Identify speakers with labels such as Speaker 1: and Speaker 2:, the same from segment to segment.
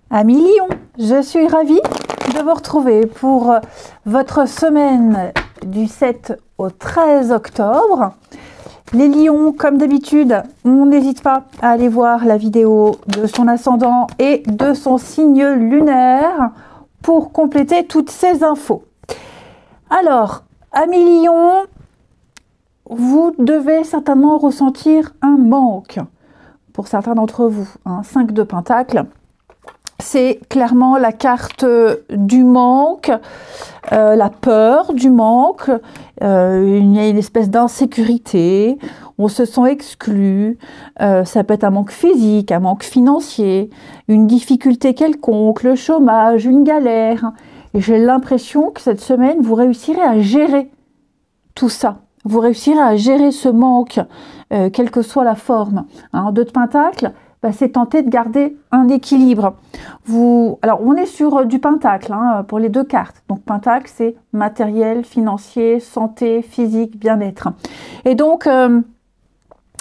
Speaker 1: Amis Lion, je suis ravie de vous retrouver pour votre semaine du 7 au 13 octobre. Les lions, comme d'habitude, on n'hésite pas à aller voir la vidéo de son ascendant et de son signe lunaire pour compléter toutes ces infos. Alors, amis lions, vous devez certainement ressentir un manque pour certains d'entre vous. 5 de Pentacle. C'est clairement la carte du manque, la peur du manque, il y a une espèce d'insécurité, on se sent exclu, ça peut être un manque physique, un manque financier, une difficulté quelconque, le chômage, une galère. Et j'ai l'impression que cette semaine, vous réussirez à gérer tout ça. Vous réussirez à gérer ce manque, quelle que soit la forme. 2 de Pentacle, c'est tenter de garder un équilibre. Alors, on est sur du Pentacle pour les 2 cartes. Donc, Pentacle, c'est matériel, financier, santé, physique, bien-être. Et donc,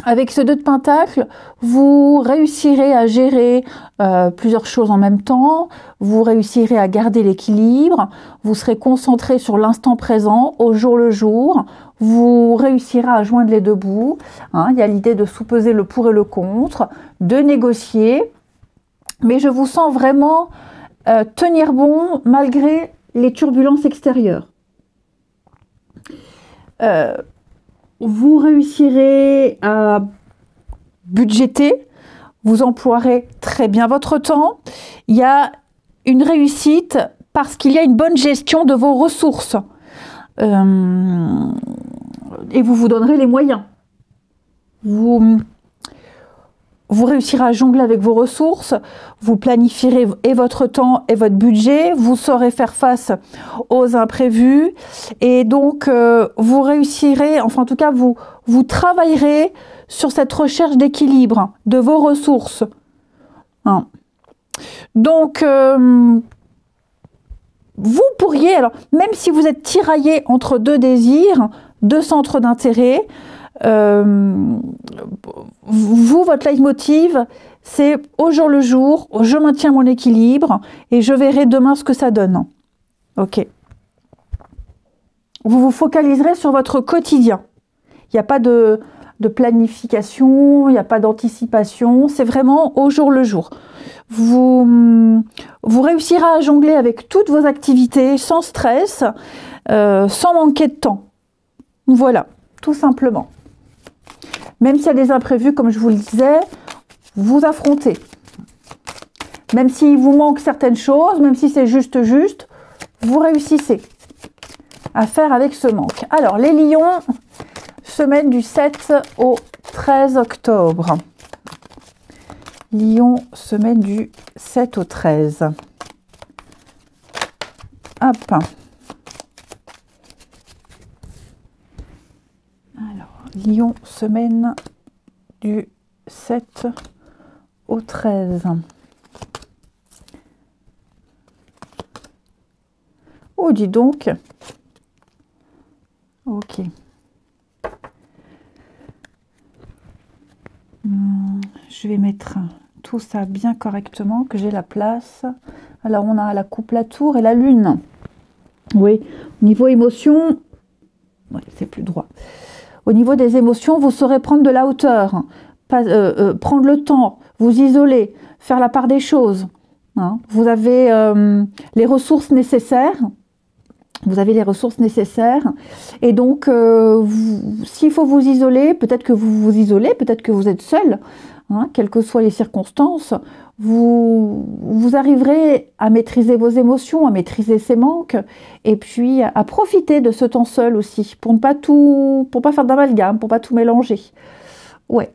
Speaker 1: avec ce 2 de Pentacle, vous réussirez à gérer plusieurs choses en même temps. Vous réussirez à garder l'équilibre. Vous serez concentré sur l'instant présent, au jour le jour. Vous réussirez à joindre les 2 bouts. Il y a l'idée de sous-peser le pour et le contre, de négocier. Mais je vous sens vraiment tenir bon malgré les turbulences extérieures. Vous réussirez à budgéter, vous emploierez très bien votre temps. Il y a une réussite parce qu'il y a une bonne gestion de vos ressources. Et vous vous donnerez les moyens. Vous réussirez à jongler avec vos ressources, vous planifierez et votre temps et votre budget, vous saurez faire face aux imprévus et donc vous réussirez, enfin en tout cas vous travaillerez sur cette recherche d'équilibre de vos ressources. Donc vous pourriez, alors même si vous êtes tiraillé entre 2 désirs, 2 centres d'intérêt, votre leitmotiv, c'est au jour le jour, je maintiens mon équilibre et je verrai demain ce que ça donne. Ok. Vous vous focaliserez sur votre quotidien. Il n'y a pas de planification, il n'y a pas d'anticipation, c'est vraiment au jour le jour. Vous réussirez à jongler avec toutes vos activités sans stress, sans manquer de temps. Voilà, tout simplement. Même s'il y a des imprévus, comme je vous le disais, vous affrontez. Même s'il vous manque certaines choses, même si c'est juste, vous réussissez à faire avec ce manque. Alors, les lions, semaine du 7 au 13 octobre. Lion, semaine du 7 au 13. Hop. Lion, semaine du 7 au 13. Oh, dis donc. Ok. Je vais mettre tout ça bien correctement, que j'ai la place. Alors, on a la coupe, la tour et la lune. Oui, au niveau émotion, ouais, c'est plus droit. Au niveau des émotions, vous saurez prendre de la hauteur, prendre le temps, vous isoler, faire la part des choses. Vous avez les ressources nécessaires. Et donc, s'il faut vous isoler, peut-être que vous vous isolez, peut-être que vous êtes seul, quelles que soient les circonstances, vous arriverez à maîtriser vos émotions, à maîtriser ces manques, et puis à profiter de ce temps seul aussi, pour pas faire d'amalgame, pour pas tout mélanger. Ouais.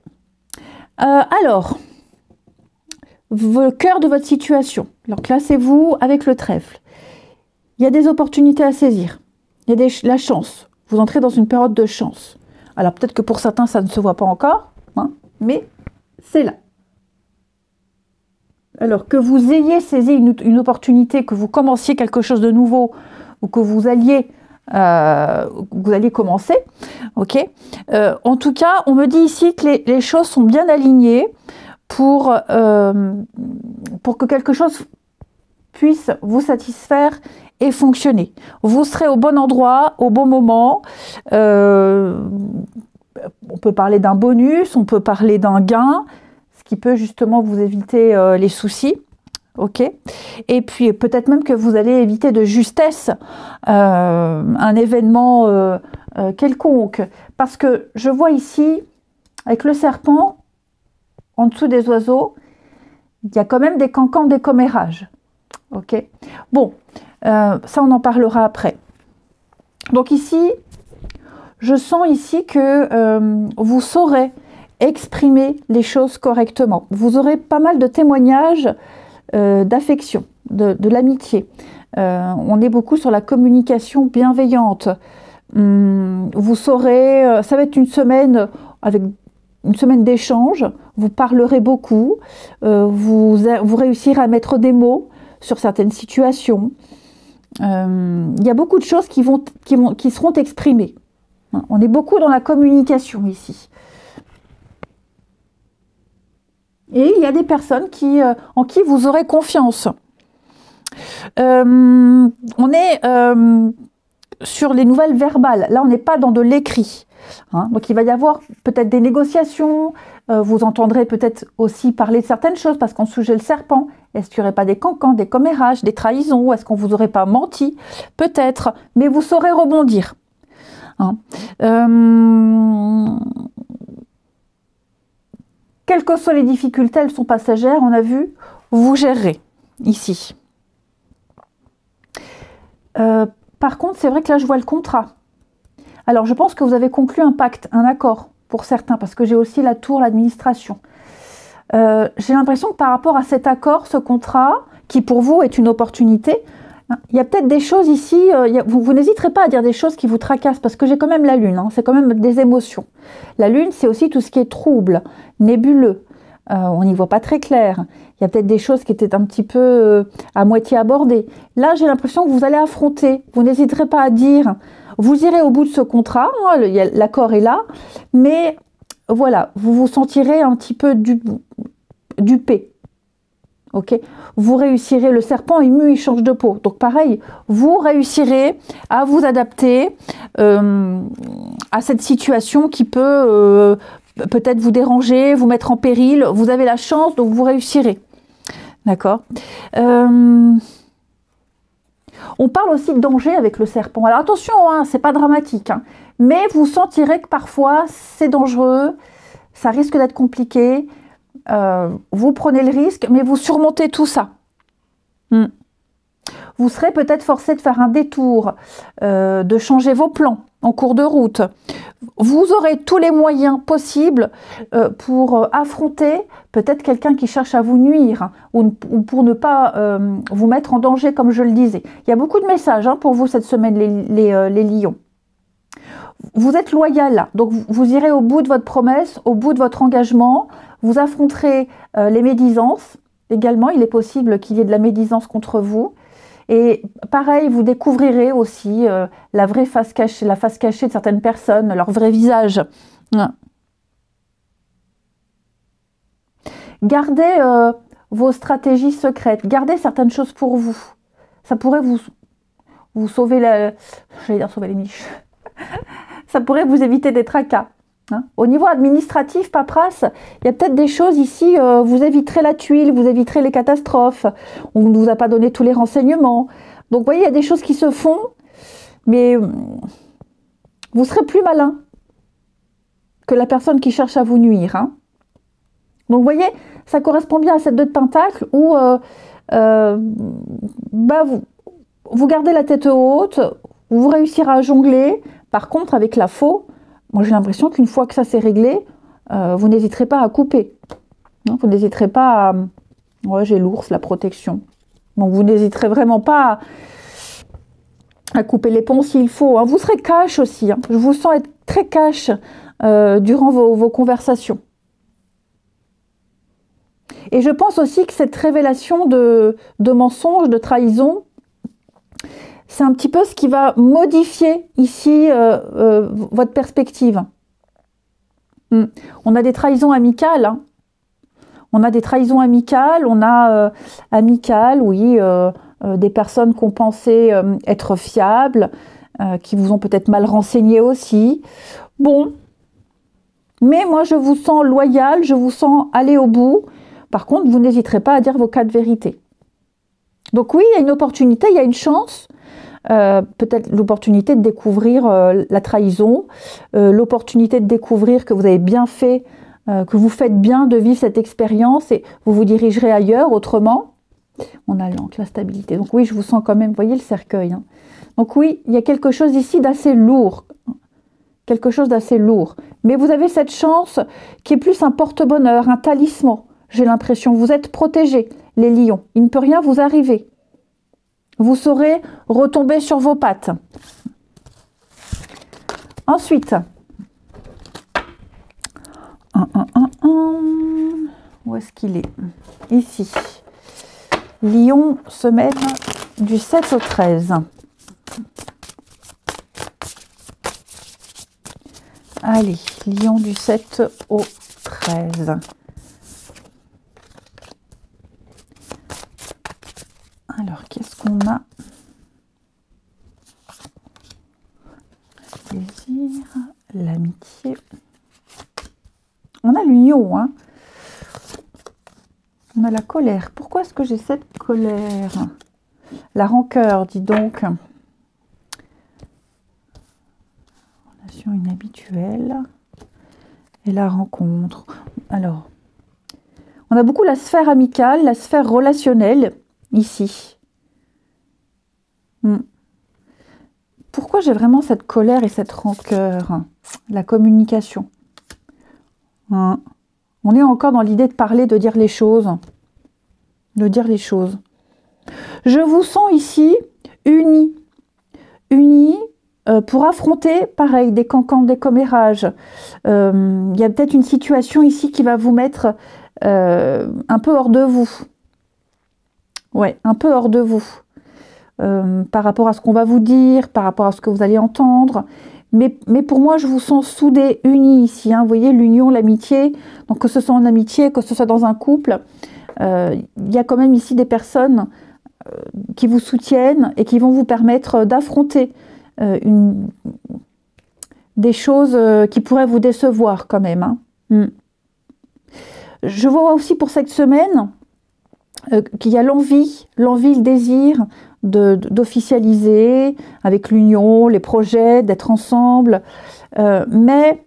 Speaker 1: Alors, le cœur de votre situation. Alors classez-vous avec le trèfle. Il y a des opportunités à saisir. Il y a la chance. Vous entrez dans une période de chance. Alors peut-être que pour certains, ça ne se voit pas encore, mais c'est là. Alors que vous ayez saisi une opportunité, que vous commenciez quelque chose de nouveau, ou que vous alliez commencer, ok. En tout cas, on me dit ici que les choses sont bien alignées pour que quelque chose puisse vous satisfaire et fonctionner. Vous serez au bon endroit, au bon moment. On peut parler d'un bonus, on peut parler d'un gain, ce qui peut justement vous éviter les soucis. Ok. Et puis peut-être même que vous allez éviter de justesse un événement quelconque. Parce que je vois ici, avec le serpent, en dessous des oiseaux, il y a quand même des cancans, des commérages. Ok. Bon, ça on en parlera après. Donc ici, je sens ici que vous saurez exprimer les choses correctement. Vous aurez pas mal de témoignages d'affection, de l'amitié. On est beaucoup sur la communication bienveillante. Vous saurez, ça va être une semaine avec une semaine d'échange. Vous parlerez beaucoup. Vous réussirez à mettre des mots sur certaines situations. Il y a beaucoup de choses qui seront exprimées. On est beaucoup dans la communication ici. Et il y a des personnes en qui vous aurez confiance. On est sur les nouvelles verbales. Là, on n'est pas dans de l'écrit. Donc, il va y avoir peut-être des négociations. Vous entendrez peut-être aussi parler de certaines choses parce qu'en dessous, j'ai le serpent. Est-ce qu'il n'y aurait pas des cancans, des commérages, des trahisons? Est-ce qu'on vous aurait pas menti? Peut-être. Mais vous saurez rebondir. Quelles que soient les difficultés, elles sont passagères, on a vu, vous gérerez ici. Par contre, c'est vrai que là, je vois le contrat. Alors, je pense que vous avez conclu un pacte, un accord, pour certains, parce que j'ai aussi la tour, l'administration. J'ai l'impression que par rapport à cet accord, ce contrat, qui pour vous est une opportunité, il y a peut-être des choses ici, vous n'hésiterez pas à dire des choses qui vous tracassent, parce que j'ai quand même la lune, c'est quand même des émotions. La lune, c'est aussi tout ce qui est trouble, nébuleux, on n'y voit pas très clair. Il y a peut-être des choses qui étaient un petit peu à moitié abordées. Là, j'ai l'impression que vous allez affronter, vous n'hésiterez pas à dire, vous irez au bout de ce contrat, l'accord est là, mais voilà, vous vous sentirez un petit peu dupé. Ok, vous réussirez, le serpent est mu, il change de peau. Donc pareil, vous réussirez à vous adapter à cette situation qui peut peut-être vous déranger, vous mettre en péril. Vous avez la chance, donc vous réussirez. D'accord. On parle aussi de danger avec le serpent. Alors attention, c'est pas dramatique, mais vous sentirez que parfois c'est dangereux, ça risque d'être compliqué. Vous prenez le risque, mais vous surmontez tout ça. Vous serez peut-être forcé de faire un détour, de changer vos plans en cours de route. Vous aurez tous les moyens possibles pour affronter peut-être quelqu'un qui cherche à vous nuire ou pour ne pas vous mettre en danger, comme je le disais. Il y a beaucoup de messages pour vous cette semaine, les lions. Vous êtes loyal, donc vous irez au bout de votre promesse, au bout de votre engagement. Vous affronterez les médisances. Également, il est possible qu'il y ait de la médisance contre vous. Et pareil, vous découvrirez aussi la vraie face cachée, la face cachée de certaines personnes, leur vrai visage. Gardez vos stratégies secrètes. Gardez certaines choses pour vous. Ça pourrait vous sauver j'allais dire sauver les miches. Ça pourrait vous éviter des tracas. Au niveau administratif, paperasse, il y a peut-être des choses ici, vous éviterez la tuile, vous éviterez les catastrophes, on ne vous a pas donné tous les renseignements. Donc vous voyez, il y a des choses qui se font, mais vous serez plus malin que la personne qui cherche à vous nuire. Donc vous voyez, ça correspond bien à cette 2 de Pentacle où vous gardez la tête haute, vous réussirez à jongler. Par contre, avec la faux, moi j'ai l'impression qu'une fois que ça s'est réglé, vous n'hésiterez pas à couper. Vous n'hésiterez pas à... Ouais, j'ai l'ours, la protection. Donc vous n'hésiterez vraiment pas à couper les ponts s'il faut. Vous serez cash aussi. Je vous sens être très cash durant vos conversations. Et je pense aussi que cette révélation de mensonges, de trahison, c'est un petit peu ce qui va modifier ici votre perspective. On a des trahisons amicales. On a des trahisons amicales, on a amicales, oui, des personnes qu'on pensait être fiables, qui vous ont peut-être mal renseigné aussi. Bon, mais moi je vous sens loyal, je vous sens aller au bout. Par contre, vous n'hésiterez pas à dire vos 4 vérités. Donc oui, il y a une opportunité, il y a une chance. Peut-être l'opportunité de découvrir la trahison, l'opportunité de découvrir que vous avez bien fait, que vous faites bien de vivre cette expérience et vous vous dirigerez ailleurs autrement. On a l'encre, la stabilité. Donc oui, je vous sens quand même, vous voyez le cercueil. Hein. Donc oui, il y a quelque chose ici d'assez lourd. Quelque chose d'assez lourd. Mais vous avez cette chance qui est plus un porte-bonheur, un talisman. J'ai l'impression, vous êtes protégés, les lions. Il ne peut rien vous arriver. Vous saurez retomber sur vos pattes. Ensuite, où est-ce qu'il est? Ici. Lion, semaine du 7 au 13. Allez, Lion du 7 au 13. Alors, qu'est-ce qu'on a? Le plaisir, l'amitié. On a l'union, hein. On a la colère. Pourquoi est-ce que j'ai cette colère? La rancœur, dis donc. Relation inhabituelle. Et la rencontre. Alors, on a beaucoup la sphère amicale, la sphère relationnelle. Ici. Pourquoi j'ai vraiment cette colère et cette rancœur? La communication. On est encore dans l'idée de parler, de dire les choses. De dire les choses. Je vous sens ici unis. Unis pour affronter, pareil, des cancans, des commérages. Il y a peut-être une situation ici qui va vous mettre un peu hors de vous. Ouais, un peu hors de vous, par rapport à ce qu'on va vous dire, par rapport à ce que vous allez entendre. Mais pour moi, je vous sens soudés, unis ici. Hein. Vous voyez, l'union, l'amitié. Donc que ce soit en amitié, que ce soit dans un couple, il y a quand même ici des personnes qui vous soutiennent et qui vont vous permettre d'affronter des choses qui pourraient vous décevoir quand même. Hein. Je vois aussi pour cette semaine qu'il y a l'envie, le désir d'officialiser avec l'union, les projets, d'être ensemble. Mais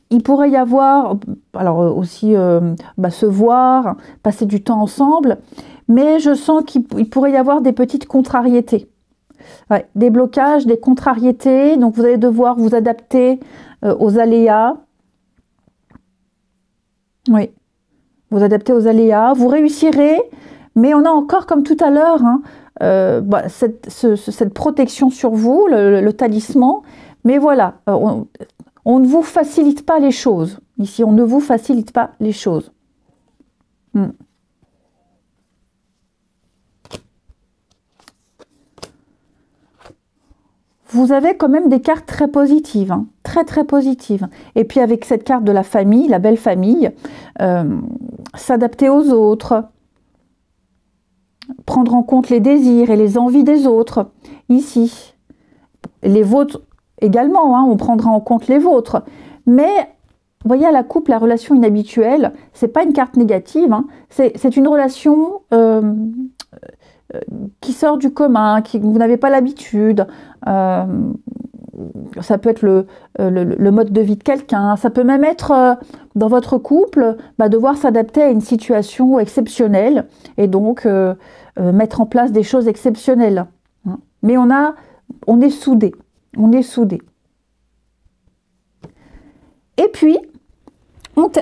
Speaker 1: il pourrait y avoir, alors aussi se voir, passer du temps ensemble, mais je sens qu'il pourrait y avoir des petites contrariétés. Ouais, des blocages, des contrariétés, donc vous allez devoir vous adapter aux aléas. Oui, vous adapter aux aléas, vous réussirez. Mais on a encore, comme tout à l'heure, cette protection sur vous, le talisman. Mais voilà, on ne vous facilite pas les choses. Ici, on ne vous facilite pas les choses. Vous avez quand même des cartes très positives, hein, très très positives. Et puis avec cette carte de la famille, la belle famille, s'adapter aux autres, prendre en compte les désirs et les envies des autres, ici. Les vôtres également, hein, on prendra en compte les vôtres. Mais, vous voyez, à la couple, la relation inhabituelle, c'est pas une carte négative, hein, c'est une relation qui sort du commun, vous n'avez pas l'habitude. Ça peut être le mode de vie de quelqu'un, ça peut même être dans votre couple, devoir s'adapter à une situation exceptionnelle et donc mettre en place des choses exceptionnelles. Mais on est soudés, Et puis,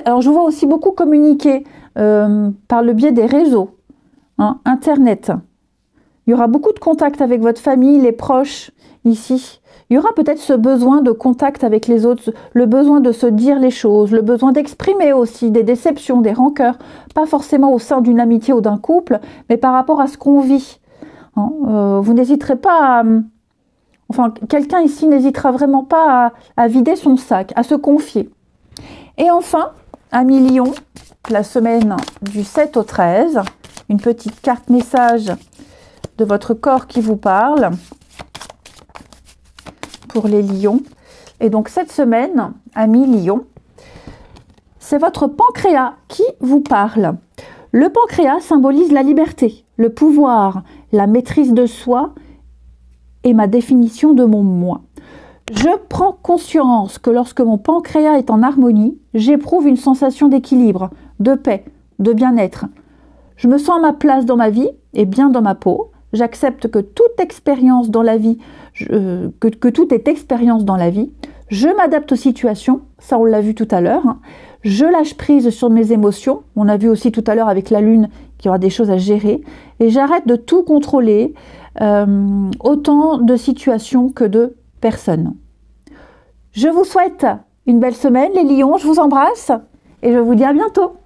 Speaker 1: alors je vois aussi beaucoup communiquer par le biais des réseaux, hein, Internet. Il y aura beaucoup de contacts avec votre famille, les proches, ici. Il y aura peut-être ce besoin de contact avec les autres, le besoin de se dire les choses, le besoin d'exprimer aussi des déceptions, des rancœurs, pas forcément au sein d'une amitié ou d'un couple, mais par rapport à ce qu'on vit. Hein, vous n'hésiterez pas à... quelqu'un ici n'hésitera vraiment pas à vider son sac, à se confier. Et enfin, ami Lion, la semaine du 7 au 13. Une petite carte message de votre corps qui vous parle pour les lions. Et donc cette semaine, amis lions, c'est votre pancréas qui vous parle. Le pancréas symbolise la liberté, le pouvoir, la maîtrise de soi et ma définition de mon moi. Je prends conscience que lorsque mon pancréas est en harmonie, j'éprouve une sensation d'équilibre, de paix, de bien-être. Je me sens à ma place dans ma vie et bien dans ma peau. J'accepte que toute expérience dans la vie, que tout est expérience dans la vie. Je m'adapte aux situations, ça on l'a vu tout à l'heure. Hein. Je lâche prise sur mes émotions. On a vu aussi tout à l'heure avec la lune qu'il y aura des choses à gérer. Et j'arrête de tout contrôler, autant de situations que de personnes. Je vous souhaite une belle semaine les lions, je vous embrasse et je vous dis à bientôt.